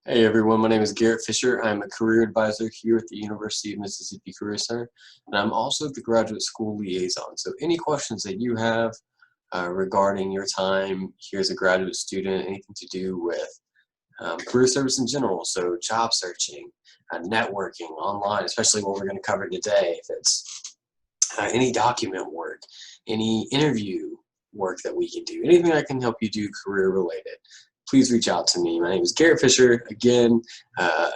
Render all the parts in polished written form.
Hey everyone, my name is Garrett Fisher. I'm a career advisor here at the University of Mississippi Career Center, and I'm also the graduate school liaison. So any questions that you have regarding your time here as a graduate student, anything to do with career service in general, so job searching, networking online, especially what we're going to cover today, if it's any document work, any interview work that we can do, anything I can help you do career related, please reach out to me. My name is Garrett Fisher. Again,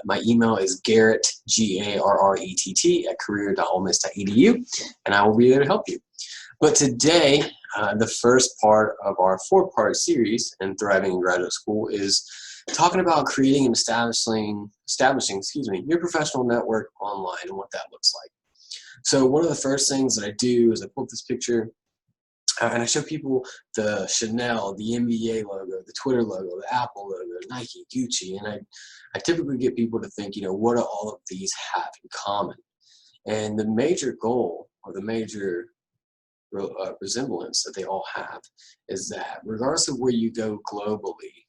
my email is Garrett, Garrett, at career.olemiss.edu, and I will be there to help you. But today, the first part of our four-part series in Thriving in Graduate School is talking about creating and establishing your professional network online and what that looks like. So one of the first things that I do is I pull up this picture and I show people the Chanel, the NBA logo, the Twitter logo, the Apple logo, Nike, Gucci, and I typically get people to think, what do all of these have in common? And the major goal or the major resemblance that they all have is that regardless of where you go globally,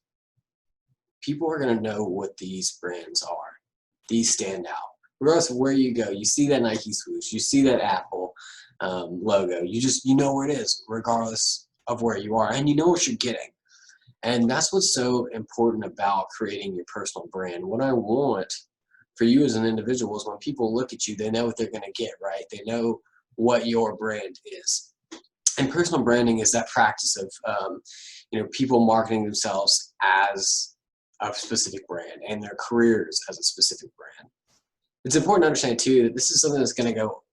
people are going to know what these brands are. These stand out. Regardless of where you go, you see that Nike swoosh, you see that Apple logo, you know where it is, regardless of where you are, and you know what you're getting. And that's what's so important about creating your personal brand. What I want for you as an individual is when people look at you, they know what they're going to get, right? They know what your brand is. And personal branding is that practice of people marketing themselves as a specific brand and their careers as a specific brand. It's important to understand too that this is something that's going to go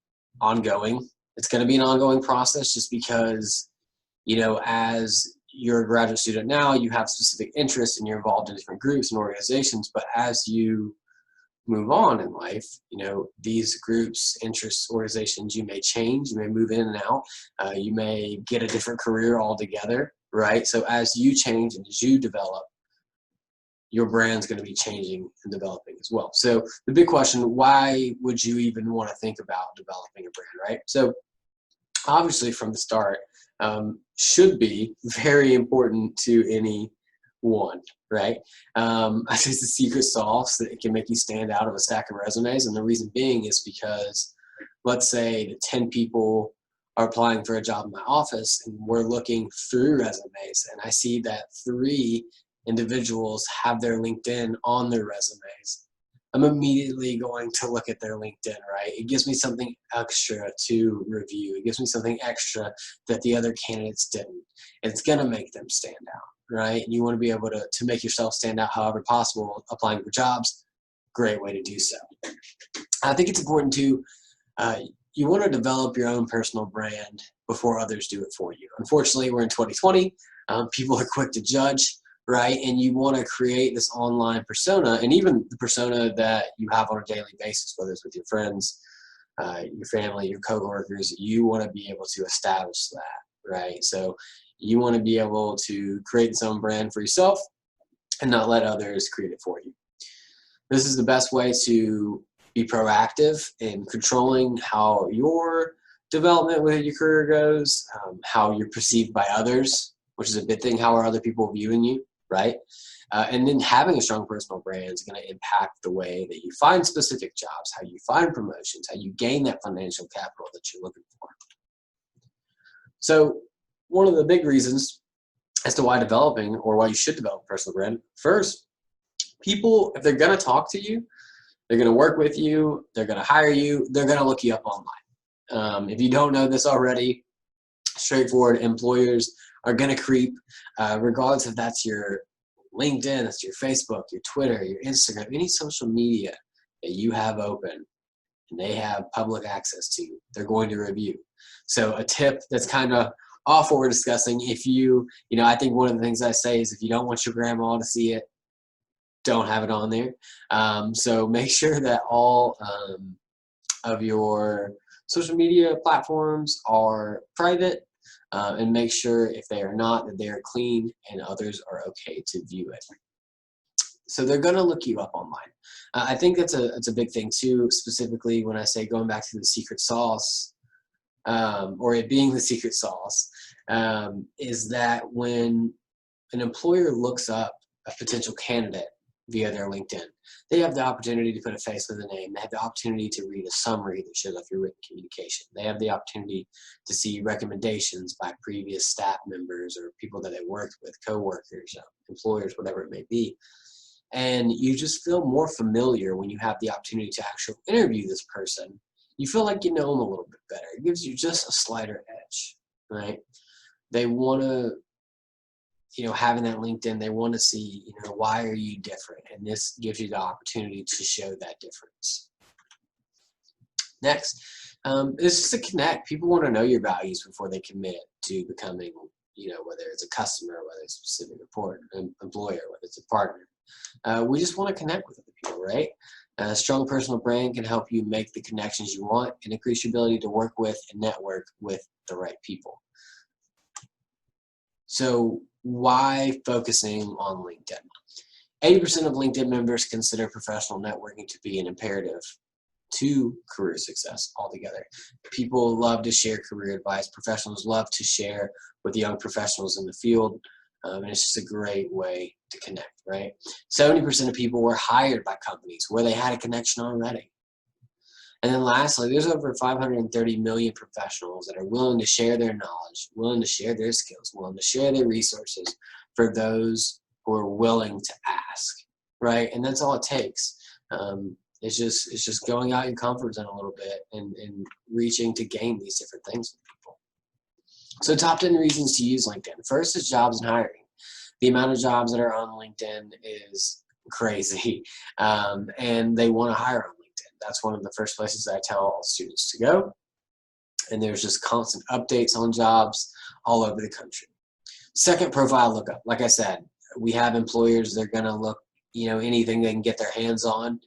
ongoing. It's going to be an ongoing process just because, as you're a graduate student now, you have specific interests and you're involved in different groups and organizations. But as you move on in life, these groups, interests, organizations, you may change, you may move in and out, you may get a different career altogether, right? So as you change and as you develop, your brand's going to be changing and developing as well. So the big question, why would you even want to think about developing a brand, right? So obviously from the start, should be very important to anyone, right? It's a secret sauce that it can make you stand out of a stack of resumes. And the reason being is because let's say that 10 people are applying for a job in my office and we're looking through resumes and I see that 3 individuals have their LinkedIn on their resumes, I'm immediately going to look at their LinkedIn, right? It gives me something extra to review. It gives me something extra that the other candidates didn't. It's going to make them stand out, right? And you want to be able to make yourself stand out however possible, applying for jobs, great way to do so. I think it's important to, you want to develop your own personal brand before others do it for you. Unfortunately, we're in 2020. People are quick to judge, right? And you want to create this online persona, and even the persona that you have on a daily basis, whether it's with your friends, your family, your coworkers, you want to be able to establish that, right? So you want to be able to create this own brand for yourself and not let others create it for you. This is the best way to be proactive in controlling how your development with your career goes, how you're perceived by others, which is a big thing. How are other people viewing you, right? And then having a strong personal brand is going to impact the way that you find specific jobs, how you find promotions, how you gain that financial capital that you're looking for. So one of the big reasons as to why developing or why you should develop a personal brand, first, people, if they're going to talk to you, they're going to work with you, they're going to hire you, they're going to look you up online. If you don't know this already, straightforward, employers are going to creep, regardless if that's your LinkedIn, that's your Facebook, your Twitter, your Instagram, any social media that you have open and they have public access to, they're going to review. So a tip that's kind of off what we're discussing, if I think one of the things I say is if you don't want your grandma to see it, don't have it on there. So make sure that all of your social media platforms are private, and make sure if they are not, that they are clean and others are okay to view it. So they're going to look you up online. I think it's a big thing too, specifically when I say going back to the secret sauce, or it being the secret sauce, is that when an employer looks up a potential candidate, via their LinkedIn. They have the opportunity to put a face with a name. They have the opportunity to read a summary that shows off your written communication. They have the opportunity to see recommendations by previous staff members or people that they worked with, coworkers, employers, whatever it may be. And you just feel more familiar when you have the opportunity to actually interview this person. You feel like you know them a little bit better. It gives you just a slighter edge, right? They want to, having that LinkedIn, they want to see, why are you different? And this gives you the opportunity to show that difference. Next, is just to connect. People want to know your values before they commit to becoming, whether it's a customer, whether it's a specific employer, whether it's a partner. We just want to connect with other people, right? A strong personal brand can help you make the connections you want and increase your ability to work with and network with the right people. So why focusing on LinkedIn? 80% of LinkedIn members consider professional networking to be an imperative to career success altogether. People love to share career advice. Professionals love to share with young professionals in the field. And it's just a great way to connect, right? 70% of people were hired by companies where they had a connection already. And then lastly, there's over 530 million professionals that are willing to share their knowledge, willing to share their skills, willing to share their resources for those who are willing to ask, right? And that's all it takes. It's just going out your comfort zone a little bit and reaching to gain these different things with people. So top 10 reasons to use LinkedIn. First is jobs and hiring. The amount of jobs that are on LinkedIn is crazy, and they want to hire on LinkedIn. That's one of the first places I tell all students to go. And there's just constant updates on jobs all over the country. Second, profile lookup. Like I said, we have employers, they're going to look, anything they can get their hands on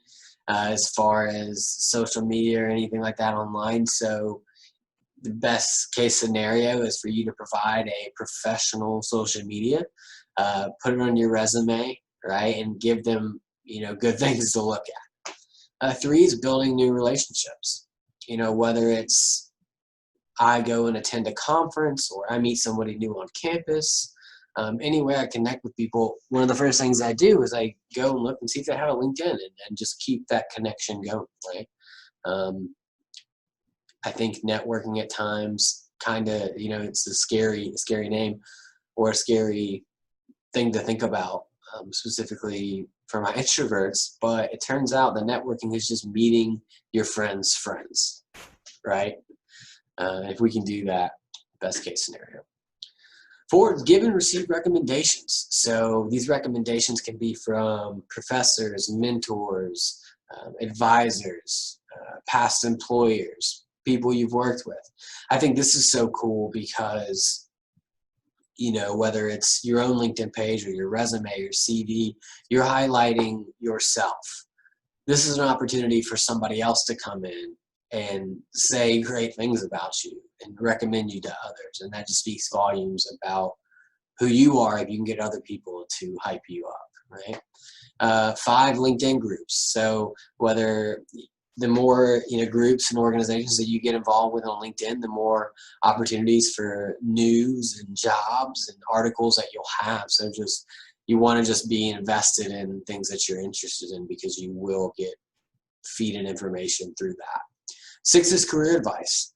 as far as social media or anything like that online. So the best case scenario is for you to provide a professional social media, put it on your resume, right, and give them, good things to look at. 3 is building new relationships. Whether it's I go and attend a conference or I meet somebody new on campus, anyway I connect with people, one of the first things I do is I go and look and see if they have a LinkedIn and just keep that connection going, right? I think networking at times kind of, it's a scary name or a scary thing to think about, specifically for my introverts, but it turns out that networking is just meeting your friends' friends, right? If we can do that, best case scenario. 4, give and receive recommendations. So these recommendations can be from professors, mentors, advisors, past employers, people you've worked with. I think this is so cool because, whether it's your own LinkedIn page or your resume, your CV, you're highlighting yourself. This is an opportunity for somebody else to come in and say great things about you and recommend you to others. And that just speaks volumes about who you are if you can get other people to hype you up, right? 5, LinkedIn groups. So whether the more groups and organizations that you get involved with on LinkedIn, the more opportunities for news and jobs and articles that you'll have. So you want to just be invested in things that you're interested in because you will get feeding information through that. 6 is career advice.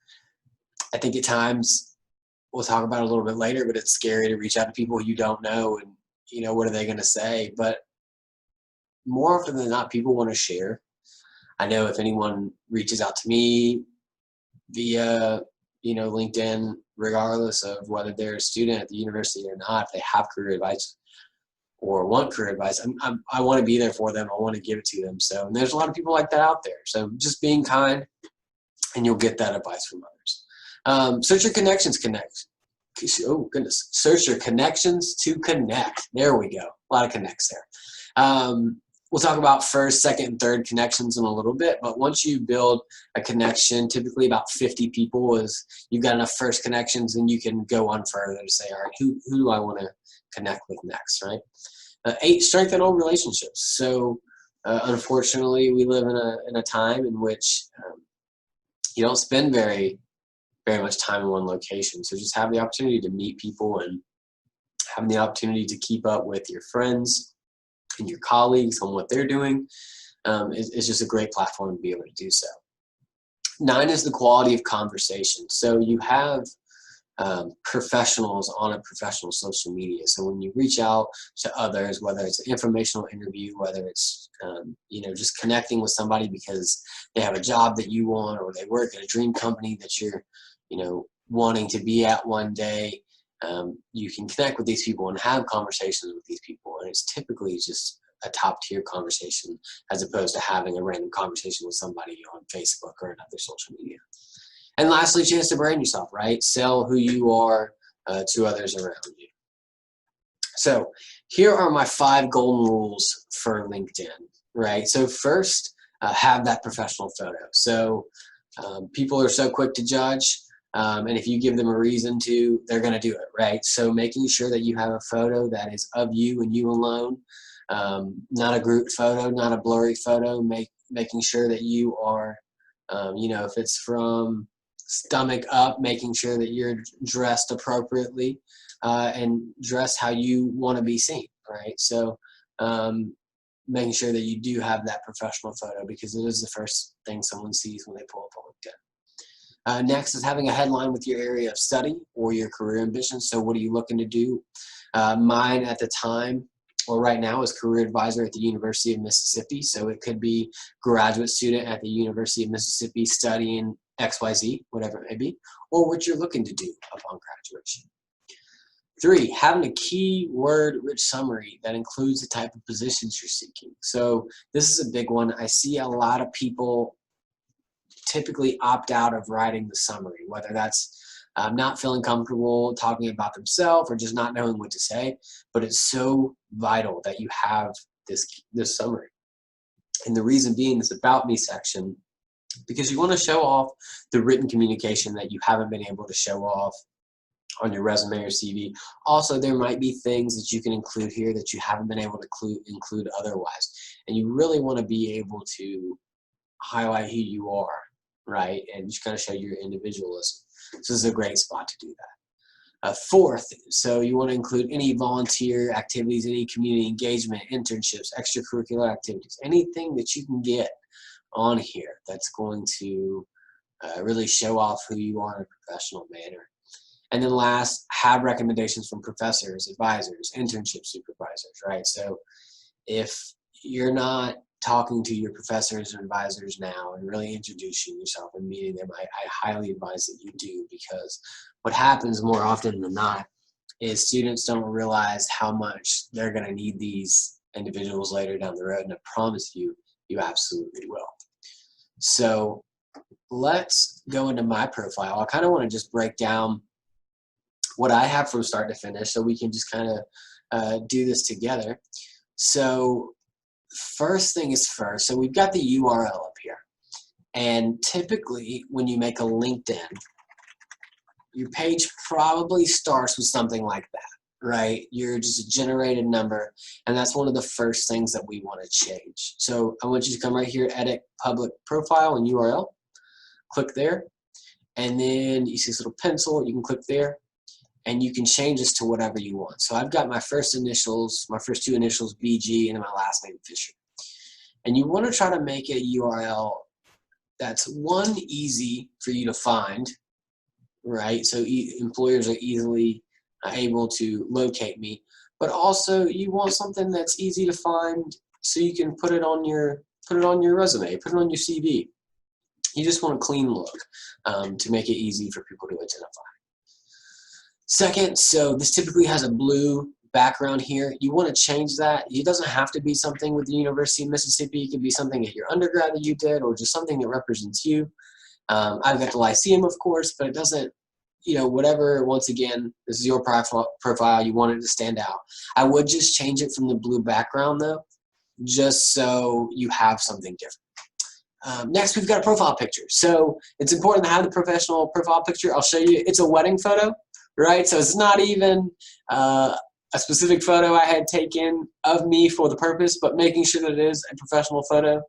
I think at times, we'll talk about it a little bit later, but it's scary to reach out to people you don't know and, what are they going to say? But more often than not, people want to share. I know if anyone reaches out to me via, LinkedIn, regardless of whether they're a student at the university or not, if they have career advice or want career advice, I want to be there for them. I want to give it to them. So, and there's a lot of people like that out there. So just being kind, and you'll get that advice from others. Search your connections Search your connections to connect. There we go. A lot of connects there. We'll talk about first, second, and third connections in a little bit, but once you build a connection, typically about 50 people is you've got enough first connections, and you can go on further to say, all right, who do I want to connect with next, right? 8, strengthen old relationships. So unfortunately, we live in a time in which you don't spend very much time in one location. So just have the opportunity to meet people and having the opportunity to keep up with your friends and your colleagues on what they're doing. It's just a great platform to be able to do so. 9 is the quality of conversation. So you have professionals on a professional social media. So when you reach out to others, whether it's an informational interview, whether it's just connecting with somebody because they have a job that you want, or they work at a dream company that you're wanting to be at one day, you can connect with these people and have conversations with these people, and it's typically just a top tier conversation as opposed to having a random conversation with somebody on Facebook or another social media. And lastly, chance to brand yourself, right? Sell who you are to others around you. So here are my 5 golden rules for LinkedIn, right? So first, have that professional photo. So people are so quick to judge, and if you give them a reason to, they're going to do it, right? So making sure that you have a photo that is of you and you alone, not a group photo, not a blurry photo, making sure that you are, if it's from stomach up, making sure that you're dressed appropriately and dressed how you want to be seen, right? So making sure that you do have that professional photo, because it is the first thing someone sees when they pull up on LinkedIn. Next is having a headline with your area of study or your career ambitions. So what are you looking to do? Mine at the time, or right now, is career advisor at the University of Mississippi. So it could be graduate student at the University of Mississippi studying XYZ, whatever it may be, or what you're looking to do upon graduation. 3, having a keyword-rich summary that includes the type of positions you're seeking. So this is a big one. I see a lot of people typically opt out of writing the summary, whether that's not feeling comfortable talking about themselves or just not knowing what to say, but it's so vital that you have this summary. And the reason being this About Me section, because you want to show off the written communication that you haven't been able to show off on your resume or CV. Also, there might be things that you can include here that you haven't been able to include otherwise. And you really want to be able to highlight who you are, right? And just kind of show your individualism. So this is a great spot to do that. 4th, so you want to include any volunteer activities, any community engagement, internships, extracurricular activities, anything that you can get on here that's going to really show off who you are in a professional manner. And then last, have recommendations from professors, advisors, internship supervisors, right? So if you're not talking to your professors and advisors now and really introducing yourself and meeting them, I highly advise that you do, because what happens more often than not is students don't realize how much they're going to need these individuals later down the road, and I promise you, you absolutely will. So let's go into my profile. I kind of want to just break down what I have from start to finish so we can just kind of do this together. So first thing is first, so we've got the URL up here. And typically when you make a LinkedIn, your page probably starts with something like that, right? You're just a generated number, and that's one of the first things that we want to change. So I want you to come right here, edit public profile and URL, click there, and then you see this little pencil, you can click there, and you can change this to whatever you want. So I've got my first two initials, BG, and then my last name, Fisher. And you want to try to make a URL that's, one, easy for you to find, right? So employers are easily able to locate me, but also you want something that's easy to find so you can put it on your resume, put it on your CV. You just want a clean look to make it easy for people to identify. Second, so this typically has a blue background here. You want to change that. It doesn't have to be something with the University of Mississippi. It could be something at your undergrad that you did, or just something that represents you. I've got the Lyceum, of course, but it doesn't, whatever. Once again, this is your profile. You want it to stand out. I would just change it from the blue background, though, just so you have something different. Next, we've got a profile picture. So it's important to have the professional profile picture. I'll show you. It's a wedding photo, right? So it's not even a specific photo I had taken of me for the purpose, but making sure that it is a professional photo,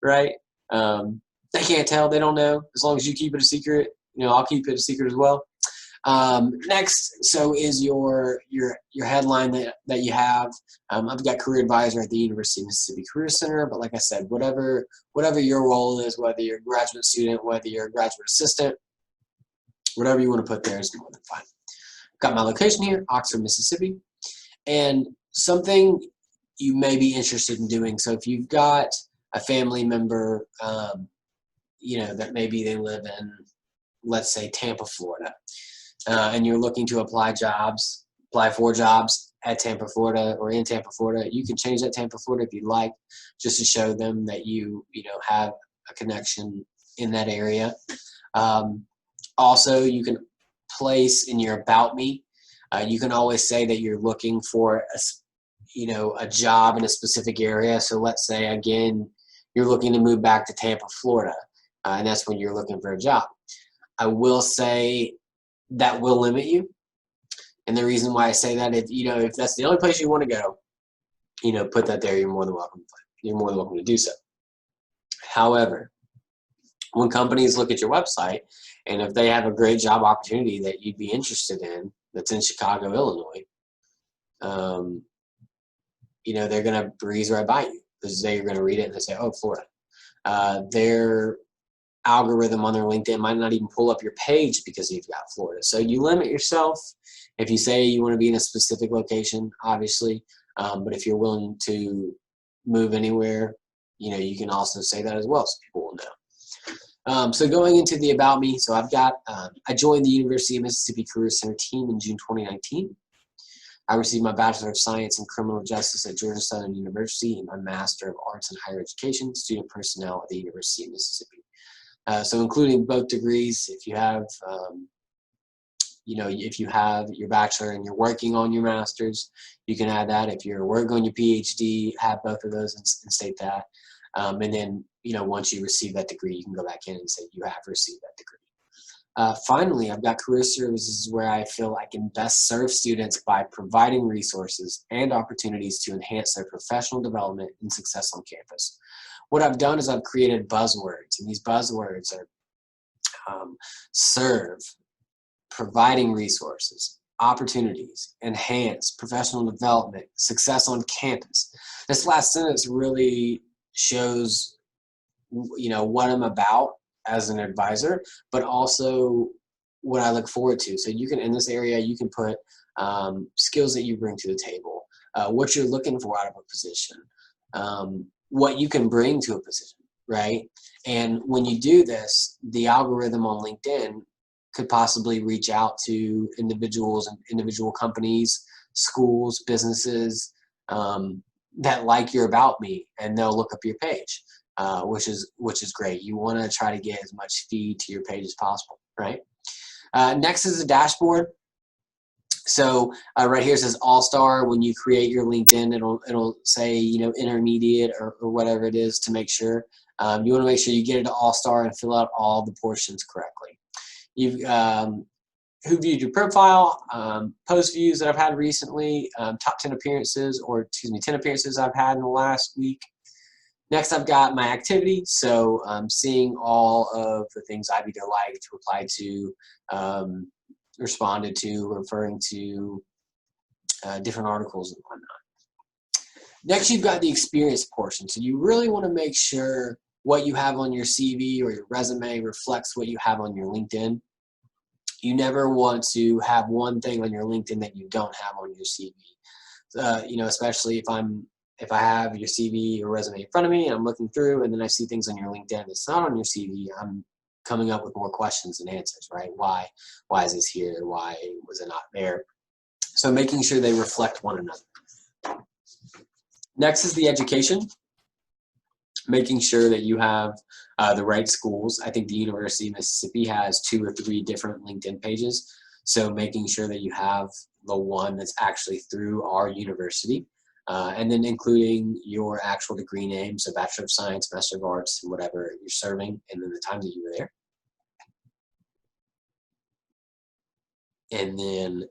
right? They can't tell. They don't know. As long as you keep it a secret, I'll keep it a secret as well. Next, so is your headline that you have. I've got career advisor at the University of Mississippi Career Center, but like I said, whatever your role is, whether you're a graduate student, whether you're a graduate assistant, whatever you want to put there is more than fine. Got my location here, Oxford, Mississippi, and something you may be interested in doing. So if you've got a family member, that maybe they live in, let's say, Tampa, Florida, and you're looking to apply for jobs at Tampa, Florida, or in Tampa, Florida, you can change that Tampa, Florida if you'd like, just to show them that you have a connection in that area. Also, you can place in your About Me. You can always say that you're looking for a job in a specific area. So let's say, again, you're looking to move back to Tampa, Florida, and that's when you're looking for a job. I will say that will limit you. And the reason why I say that, if that's the only place you want to go, put that there. You're more than welcome. You're more than welcome to do so. However, when companies look at your website, and if they have a great job opportunity that you'd be interested in, that's in Chicago, Illinois, they're going to breeze right by you, because they're going to read it and they say, oh, Florida. Their algorithm on their LinkedIn might not even pull up your page because you've got Florida. So you limit yourself if you say you want to be in a specific location, obviously, but if you're willing to move anywhere, you can also say that as well, so people will know. So going into the About Me, so I joined the University of Mississippi Career Center team in June 2019. I received my Bachelor of Science in Criminal Justice at Georgia Southern University and my Master of Arts in Higher Education, Student Personnel at the University of Mississippi. So including both degrees, if you have your bachelor and you're working on your master's, you can add that. If you're working on your PhD, have both of those and state that. And then, once you receive that degree, you can go back in and say you have received that degree. Finally, I've got career services where I feel I can best serve students by providing resources and opportunities to enhance their professional development and success on campus. What I've done is I've created buzzwords, and these buzzwords are serve, providing resources, opportunities, enhance, professional development, success on campus. This last sentence really shows, what I'm about as an advisor, but also what I look forward to. So you can, in this area, you can put skills that you bring to the table, what you're looking for out of a position, what you can bring to a position, right? And when you do this, the algorithm on LinkedIn could possibly reach out to individuals and individual companies, schools, businesses that like your About Me, and they'll look up your page, which is great. You want to try to get as much feed to your page as possible, right? Next is the dashboard. So right here it says All-Star. When you create your LinkedIn, it'll say intermediate or whatever it is to make sure. You want to make sure you get it to All-Star and fill out all the portions correctly. You've who viewed your profile, post views that I've had recently, top 10 appearances, 10 appearances I've had in the last week. Next, I've got my activity, so seeing all of the things I've either liked, replied to, responded to, referring to different articles and whatnot. Next, you've got the experience portion. So you really want to make sure what you have on your CV or your resume reflects what you have on your LinkedIn. You never want to have one thing on your LinkedIn that you don't have on your CV. Especially if I have your CV or resume in front of me and I'm looking through and then I see things on your LinkedIn that's not on your CV, I'm coming up with more questions than answers, right? Why is this here? Why was it not there? So making sure they reflect one another. Next is the education. Making sure that you have the right schools. I think the University of Mississippi has 2 or 3 different LinkedIn pages. So making sure that you have the one that's actually through our university. And then including your actual degree name, so Bachelor of Science, Master of Arts, whatever you're serving, and then the time that you were there. And then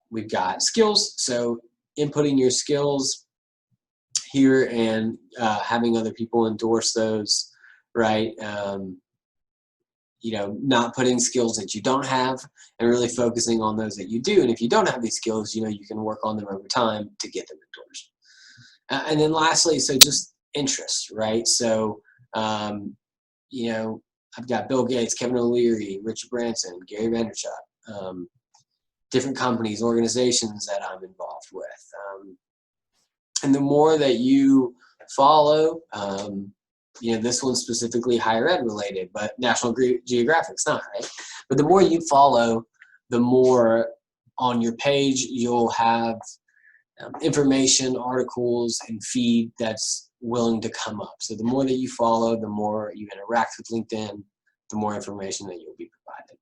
we've got skills, so inputting your skills here and having other people endorse those, right? not putting skills that you don't have and really focusing on those that you do. And if you don't have these skills, you can work on them over time to get them mentors. And then lastly, so just interest, right? So, I've got Bill Gates, Kevin O'Leary, Richard Branson, Gary Vaynerchuk, different companies, organizations that I'm involved with. And the more that you follow, this one's specifically higher ed related, but National Geographic's not, right? But the more you follow, the more on your page you'll have information, articles, and feed that's willing to come up. So the more that you follow, the more you interact with LinkedIn, the more information that you'll be provided.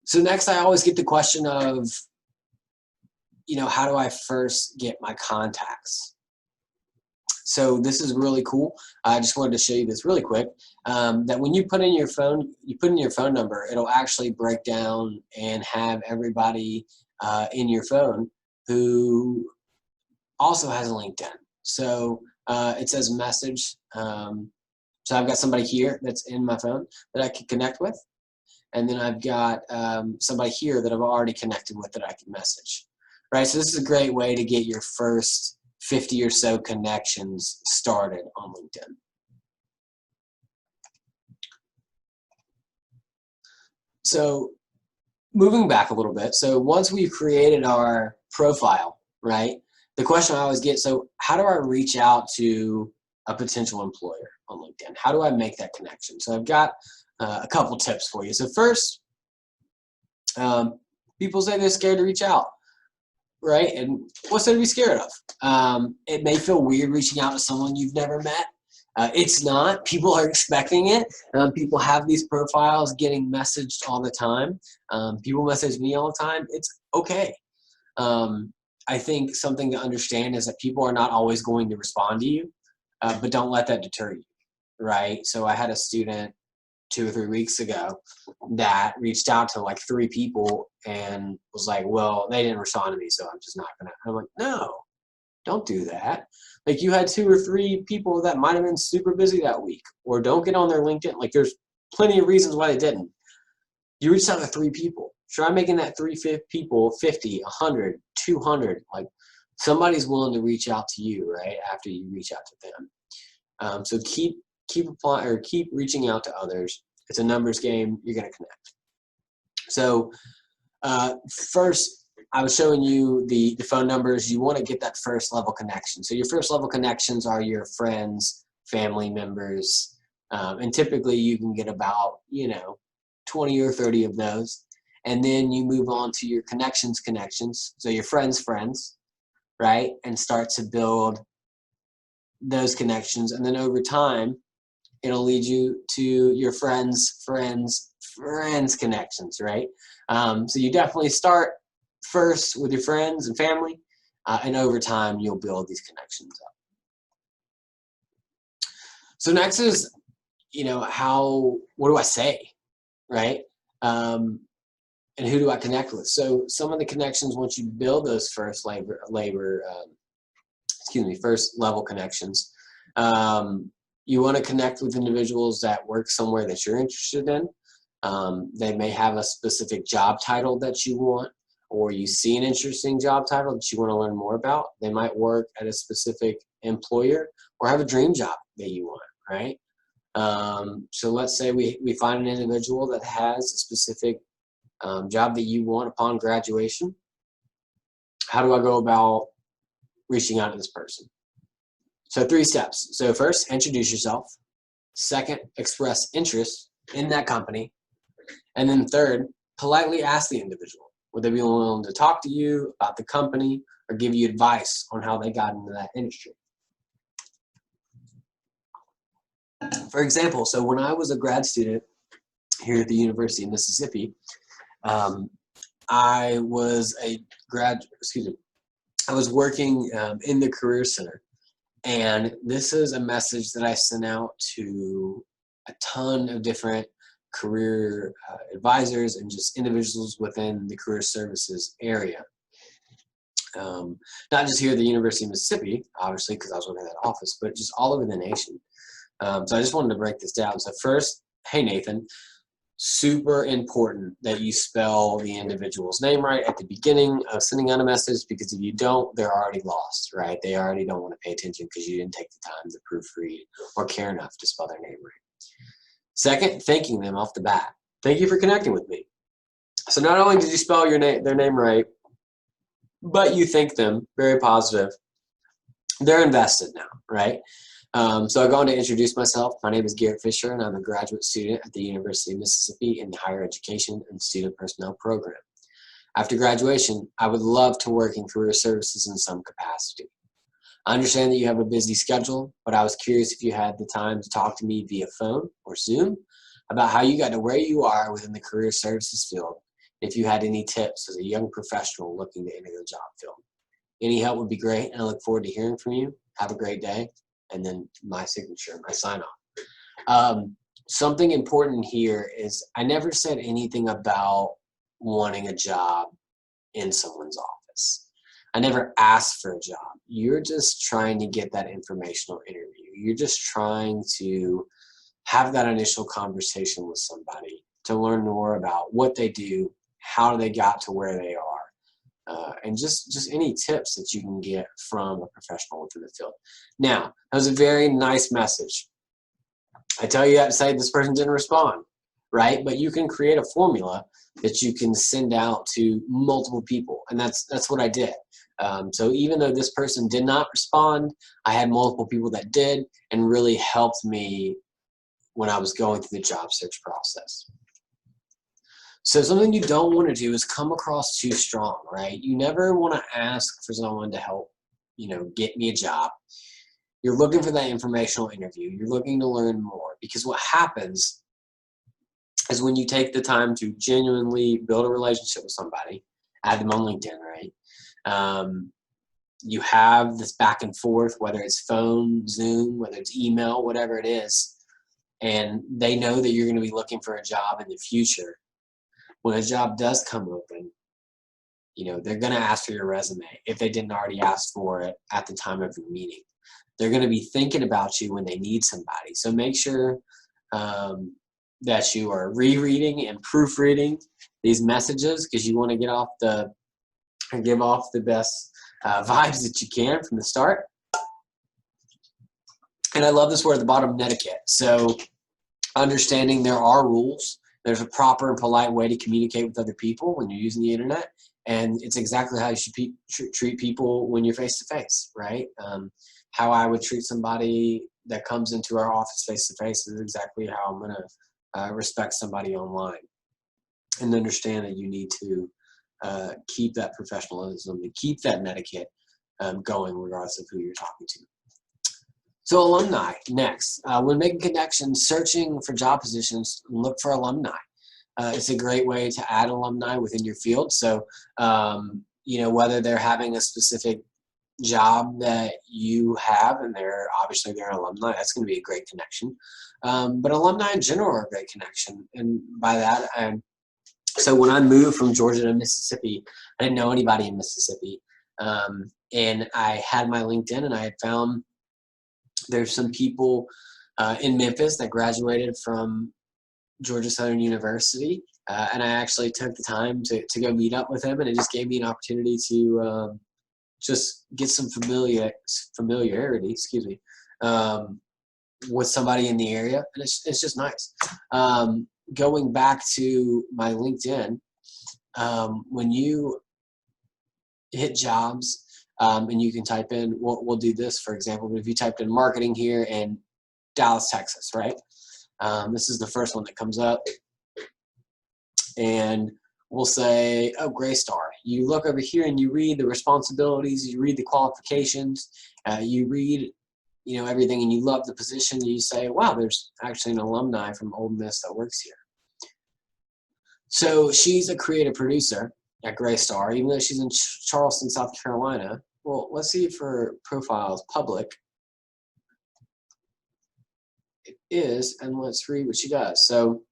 So next, I always get the question of, how do I first get my contacts? So this is really cool. I just wanted to show you this really quick, that when you put in your phone number, it'll actually break down and have everybody in your phone who also has a LinkedIn. So it says message. So I've got somebody here that's in my phone that I can connect with. And then I've got somebody here that I've already connected with that I can message. Right, so this is a great way to get your first 50 or so connections started on LinkedIn. So moving back a little bit, so once we've created our profile, right, the question I always get, so how do I reach out to a potential employer on LinkedIn? How do I make that connection? So I've got a couple tips for you. So first, people say they're scared to reach out. Right? And what's there to be scared of? It may feel weird reaching out to someone you've never met. It's not. People are expecting it. People have these profiles getting messaged all the time. People message me all the time. It's okay. I think something to understand is that people are not always going to respond to you, but don't let that deter you, right? So I had a student 2 or 3 weeks ago that reached out to like 3 people and was like, well, they didn't respond to me, so I'm just not gonna. I'm like, no, don't do that. Like, you had 2 or 3 people that might have been super busy that week, or don't get on their LinkedIn. Like, there's plenty of reasons why they didn't. You reached out to 3 people. Try making that 3 people 50, 100, 200. Like, somebody's willing to reach out to you, right, after you reach out to them. So keep applying, or keep reaching out to others. It's a numbers game. You're going to connect. So first, I was showing you the phone numbers. You want to get that first level connection. So your first level connections are your friends, family members, and typically you can get about 20 or 30 of those. And then you move on to your connections, so your friends, right, and start to build those connections. And then over time, it'll lead you to your friends connections, right? So you definitely start first with your friends and family, and over time you'll build these connections up. So next is, what do I say, right? And who do I connect with? So some of the connections, once you build those first first level connections, you want to connect with individuals that work somewhere that you're interested in. They may have a specific job title that you want, or you see an interesting job title that you want to learn more about. They might work at a specific employer or have a dream job that you want, right? So let's say we find an individual that has a specific job that you want upon graduation. How do I go about reaching out to this person? So 3 steps. So first, introduce yourself. Second, express interest in that company. And then third, politely ask the individual, would they be willing to talk to you about the company or give you advice on how they got into that industry? For example, so when I was a grad student here at the University of Mississippi, I was working in the Career Center. And this is a message that I sent out to a ton of different career advisors and just individuals within the career services area. Not just here at the University of Mississippi, obviously, because I was working in that office, but just all over the nation. So I just wanted to break this down. So first, hey Nathan, super important that you spell the individual's name right at the beginning of sending out a message, because if you don't, they're already lost, right? They already don't want to pay attention because you didn't take the time to proofread or care enough to spell their name right. Second, thanking them off the bat. Thank you for connecting with me. So not only did you spell their name right, but you thank them, very positive. They're invested now, right? So I go on to introduce myself. My name is Garrett Fisher, and I'm a graduate student at the University of Mississippi in the Higher Education and Student Personnel Program. After graduation, I would love to work in career services in some capacity. I understand that you have a busy schedule, but I was curious if you had the time to talk to me via phone or Zoom about how you got to where you are within the career services field, if you had any tips as a young professional looking to enter the job field. Any help would be great, and I look forward to hearing from you. Have a great day. And then my signature, my sign off. Something important here is I never said anything about wanting a job in someone's office. I never asked for a job. You're just trying to get that informational interview. You're just trying to have that initial conversation with somebody to learn more about what they do, how they got to where they are. And just any tips that you can get from a professional within the field. Now, that was a very nice message. I tell you that to say this person didn't respond, right? But you can create a formula that you can send out to multiple people, and that's what I did. So even though this person did not respond, I had multiple people that did, and really helped me when I was going through the job search process. So something you don't want to do is come across too strong, right? You never want to ask for someone to help, get me a job. You're looking for that informational interview. You're looking to learn more, because what happens is when you take the time to genuinely build a relationship with somebody, add them on LinkedIn, right? You have this back and forth, whether it's phone, Zoom, whether it's email, whatever it is, and they know that you're going to be looking for a job in the future. When a job does come open, they're going to ask for your resume if they didn't already ask for it at the time of your meeting. They're going to be thinking about you when they need somebody. So make sure that you are rereading and proofreading these messages, because you want to give off the best vibes that you can from the start. And I love this word at the bottom, netiquette. So understanding there are rules. There's a proper and polite way to communicate with other people when you're using the internet, and it's exactly how you should treat people when you're face-to-face, right? How I would treat somebody that comes into our office face-to-face is exactly how I'm going to respect somebody online, and understand that you need to keep that professionalism, to keep that netiquette going regardless of who you're talking to. So alumni, next. When making connections, searching for job positions, look for alumni. It's a great way to add alumni within your field. So, whether they're having a specific job that you have and they're an alumni, that's going to be a great connection. But alumni in general are a great connection. And by that, so when I moved from Georgia to Mississippi, I didn't know anybody in Mississippi. And I had my LinkedIn, and I had found there's some people in Memphis that graduated from Georgia Southern University, and I actually took the time to go meet up with them, and it just gave me an opportunity to just get some familiarity, with somebody in the area, and it's just nice. Going back to my LinkedIn, when you hit jobs, and you can type in, we'll do this, for example, but if you typed in marketing here in Dallas, Texas, right? This is the first one that comes up. And we'll say, oh, Graystar. You look over here and you read the responsibilities, you read the qualifications, you read, everything, and you love the position. You say, wow, there's actually an alumni from Ole Miss that works here. So she's a creative producer at Graystar, even though she's in Charleston, South Carolina. Well, let's see if her profile is public. It is, and let's read what she does. So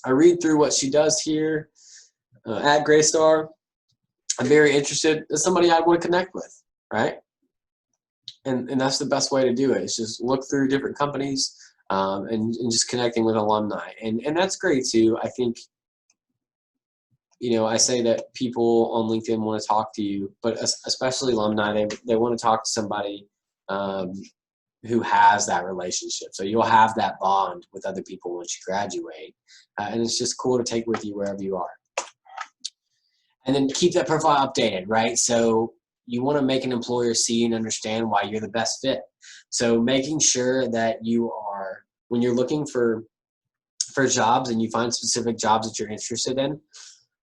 I read through what she does here at Graystar. I'm very interested. It's somebody I want to connect with, right? And that's the best way to do it. Is just look through different companies, and just connecting with alumni. And that's great too. I think, I say that people on LinkedIn want to talk to you, but especially alumni, they want to talk to somebody who has that relationship. So you'll have that bond with other people once you graduate. And it's just cool to take with you wherever you are. And then keep that profile updated, right? So you want to make an employer see and understand why you're the best fit. So making sure that you are, when you're looking for jobs and you find specific jobs that you're interested in,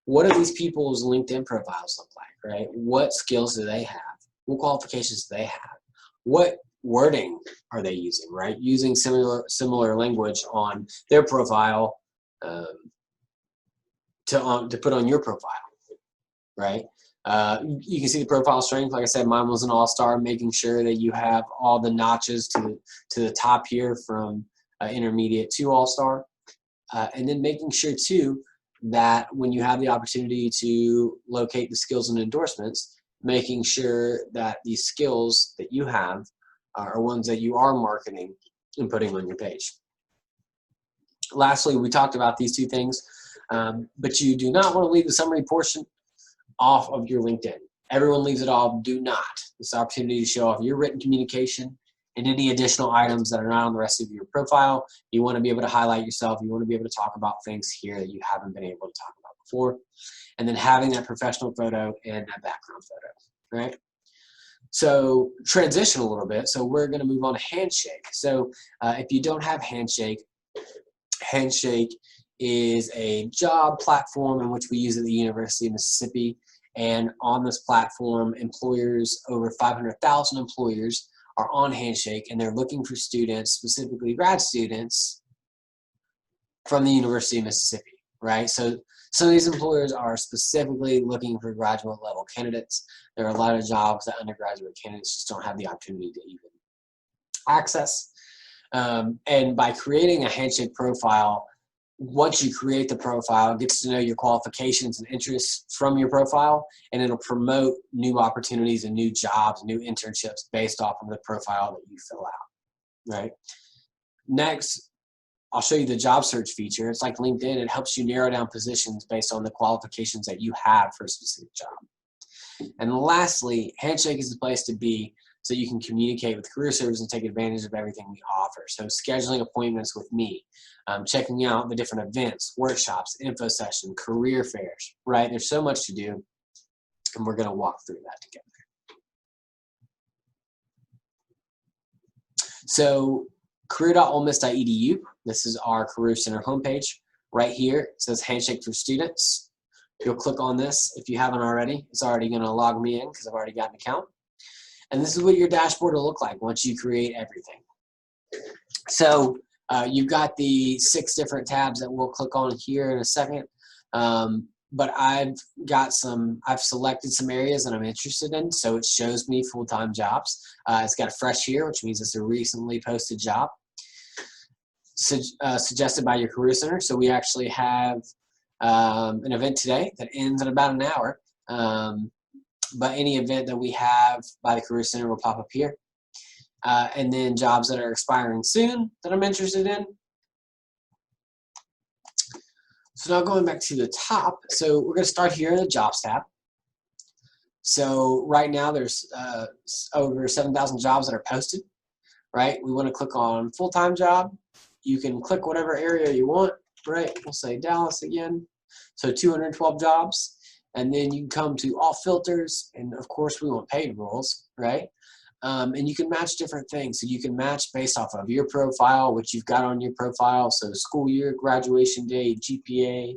what do these people's LinkedIn profiles look like, right? What skills do they have? What qualifications do they have? What wording are they using, right? Using similar language on their profile to put on your profile, right? You can see the profile strength. Like I said, mine was an all-star, making sure that you have all the notches to the top here from intermediate to all-star. And then making sure too that when you have the opportunity to locate the skills and endorsements, making sure that these skills that you have are ones that you are marketing and putting on your page. Lastly, we talked about these two things, but you do not want to leave the summary portion off of your LinkedIn. Everyone leaves it off. Do not. This opportunity to show off your written communication and any additional items that are not on the rest of your profile. You want to be able to highlight yourself. You want to be able to talk about things here that you haven't been able to talk about before. And then having that professional photo and that background photo, right? So transition a little bit. So we're going to move on to Handshake. So if you don't have Handshake, Handshake is a job platform in which we use at the University of Mississippi. And on this platform, employers, over 500,000 employers, are on Handshake, and they're looking for students, specifically grad students, from the University of Mississippi, right? So some of these employers are specifically looking for graduate level candidates. There are a lot of jobs that undergraduate candidates just don't have the opportunity to even access. And by creating a Handshake profile, once you create the profile, it gets to know your qualifications and interests from your profile, and it'll promote new opportunities and new jobs, new internships based off of the profile that you fill out, right? Next, I'll show you the job search feature. It's like LinkedIn. It helps you narrow down positions based on the qualifications that you have for a specific job. And lastly, Handshake is the place to be so you can communicate with career service and take advantage of everything we offer. So scheduling appointments with me, checking out the different events, workshops, info session, career fairs, right? There's so much to do, and we're going to walk through that together. So career.olemiss.edu, this is our Career Center homepage. Right here, it says Handshake for Students. You'll click on this if you haven't already. It's already going to log me in because I've already got an account. And this is what your dashboard will look like once you create everything. So you've got the 6 different tabs that we'll click on here in a second. But I've selected some areas that I'm interested in, so it shows me full-time jobs. It's got a fresh here, which means it's a recently posted job suggested by your Career Center. So we actually have an event today that ends in about an hour. But any event that we have by the Career Center will pop up here. And then jobs that are expiring soon that I'm interested in. So now going back to the top, so we're going to start here in the Jobs tab. So right now there's over 7,000 jobs that are posted, right? We want to click on full-time job. You can click whatever area you want, right? We'll say Dallas again. So 212 jobs. And then you can come to all filters, and of course we want paid roles, right? And you can match different things. So you can match based off of your profile, which you've got on your profile. So school year, graduation date, GPA,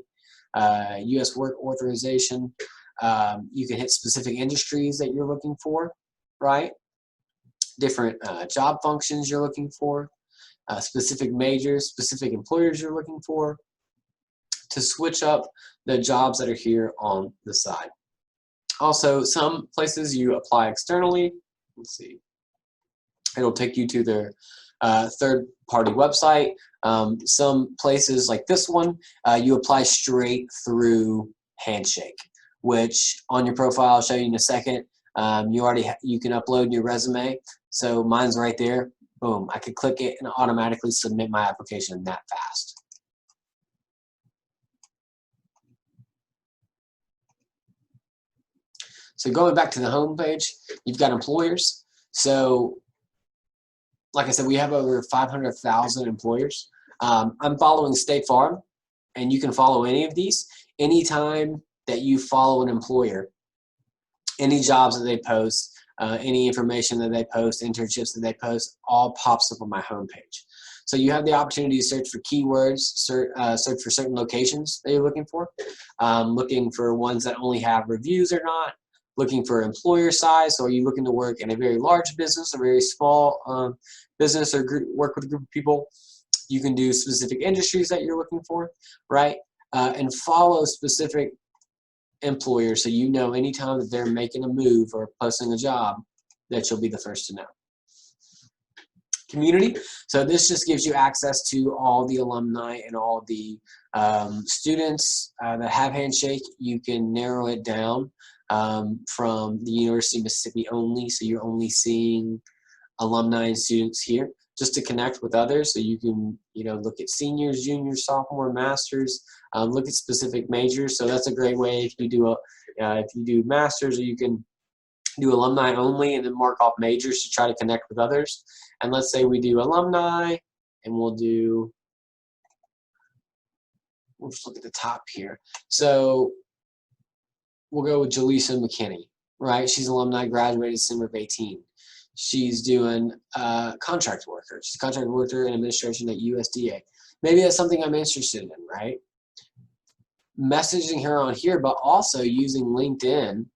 U.S. work authorization. You can hit specific industries that you're looking for, right? Different job functions you're looking for, specific majors, specific employers you're looking for, to switch up the jobs that are here on the side. Also, some places you apply externally. Let's see. It'll take you to their third-party website. Some places like this one, you apply straight through Handshake, which on your profile, I'll show you in a second. You can upload your resume. So mine's right there. boom, I could click it and automatically submit my application that fast. So going back to the home page, you've got employers. So like I said, we have over 500,000 employers. I'm following State Farm, and you can follow any of these. Anytime that you follow an employer, any jobs that they post, any information that they post, internships that they post, all pops up on my homepage. So you have the opportunity to search for keywords, search for certain locations that you're looking for, looking for ones that only have reviews or not, looking for employer size. So are you looking to work in a very large business, a very small business, or work with a group of people? You can do specific industries that you're looking for, right? And follow specific employers so you know anytime that they're making a move or posting a job that you'll be the first to know. Community. So this just gives you access to all the alumni and all the students that have Handshake. You can narrow it down from the University of Mississippi only, so you're only seeing alumni and students here, just to connect with others. So you can, look at seniors, juniors, sophomore, masters, look at specific majors. So that's a great way if you do masters, or you can do alumni only and then mark off majors to try to connect with others. And let's say we do alumni, and we'll just look at the top here. So we'll go with Jaleesa McKinney, right? She's alumni, graduated December of 18. She's doing contract worker. She's a contract worker in administration at USDA. Maybe that's something I'm interested in, right? Messaging her on here, but also using LinkedIn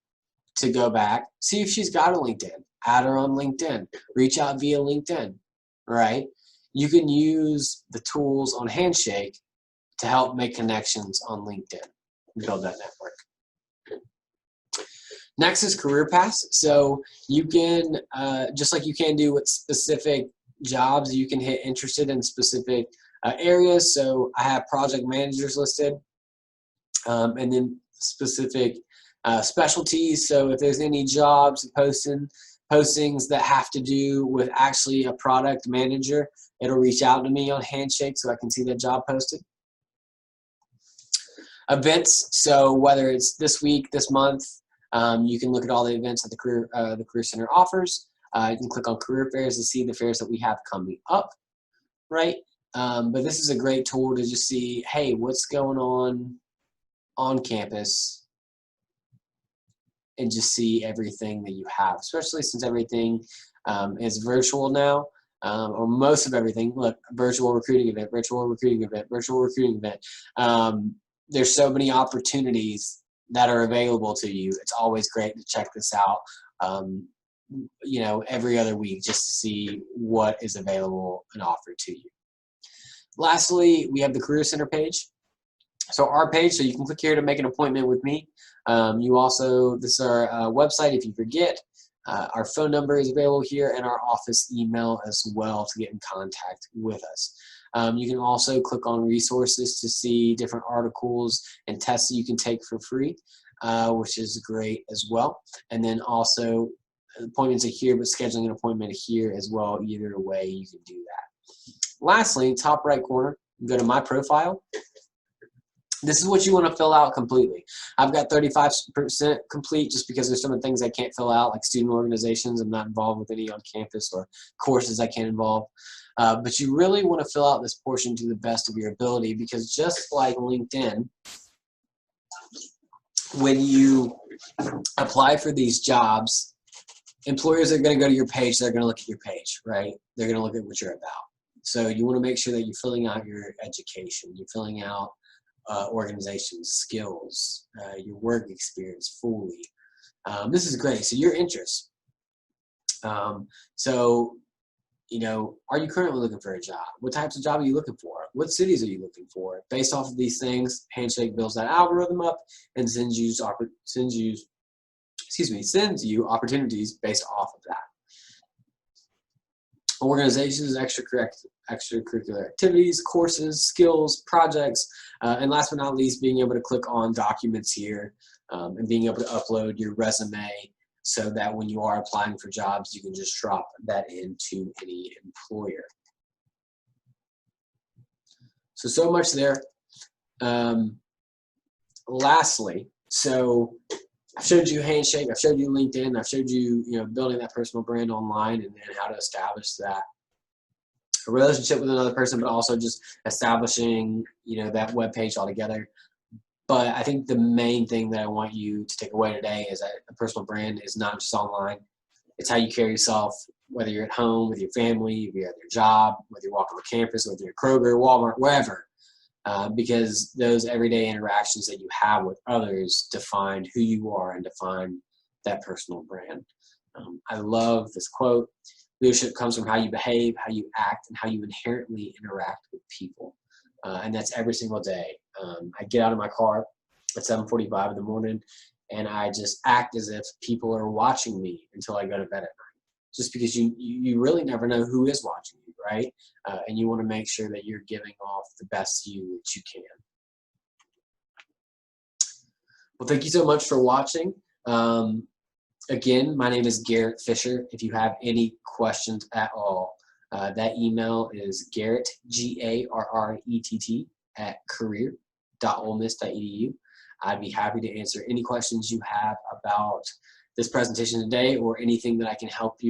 to go back, see if she's got a LinkedIn, add her on LinkedIn, reach out via LinkedIn, right? You can use the tools on Handshake to help make connections on LinkedIn and build that network. Next is career paths. So you can, just like you can do with specific jobs, you can hit interested in specific areas. So I have project managers listed, and then specific specialties. So if there's any jobs postings that have to do with actually a product manager, it'll reach out to me on Handshake so I can see that job posted. Events. So whether it's this week, this month, you can look at all the events that the Career Center offers. You can click on career fairs to see the fairs that we have coming up, right? But this is a great tool to just see, hey, what's going on campus, and just see everything that you have, especially since everything is virtual now, or most of everything. Look, virtual recruiting event, virtual recruiting event, virtual recruiting event. There's so many opportunities that are available to you. It's always great to check this out, every other week, just to see what is available and offered to you. Lastly, we have the Career Center page. So our page, so you can click here to make an appointment with me. This is our website if you forget. Our phone number is available here, and our office email as well to get in contact with us. You can also click on resources to see different articles and tests that you can take for free, which is great as well. And then also appointments are here, but scheduling an appointment here as well. Either way, you can do that. Lastly, top right corner, go to my profile. This is what you want to fill out completely. I've got 35% complete just because there's some of the things I can't fill out, like student organizations. I'm not involved with any on campus, or courses I can't involve. But you really want to fill out this portion to the best of your ability, because just like LinkedIn, when you apply for these jobs, employers are going to go to your page. They're going to look at your page, right? They're going to look at what you're about. So you want to make sure that you're filling out your education. You're filling out organization skills, your work experience fully. This is great. So your interests. Are you currently looking for a job? What types of job are you looking for? What cities are you looking for? Based off of these things, Handshake builds that algorithm up and sends you opportunities based off of that. Organizations, extracurricular activities, courses, skills, projects, and last but not least, being able to click on documents here, and being able to upload your resume so that when you are applying for jobs, you can just drop that into any employer. So much there. Lastly, so I've showed you Handshake, I've showed you LinkedIn, I've showed you, building that personal brand online and then how to establish that a relationship with another person, but also just establishing, that web page altogether. But I think the main thing that I want you to take away today is that a personal brand is not just online. It's how you carry yourself, whether you're at home with your family, if you're at your job, whether you're walking on campus, whether you're at Kroger, Walmart, wherever. Because those everyday interactions that you have with others define who you are and define that personal brand. I love this quote. Leadership comes from how you behave, how you act, and how you inherently interact with people. And that's every single day. I get out of my car at 7:45 in the morning, and I just act as if people are watching me until I go to bed at night. Just because you really never know who is watching you, right? And you want to make sure that you're giving off the best you that you can. Well, thank you so much for watching. Again, my name is Garrett Fisher. If you have any questions at all, that email is Garrett, Garrett, @career.olemiss.edu. I'd be happy to answer any questions you have about this presentation today or anything that I can help you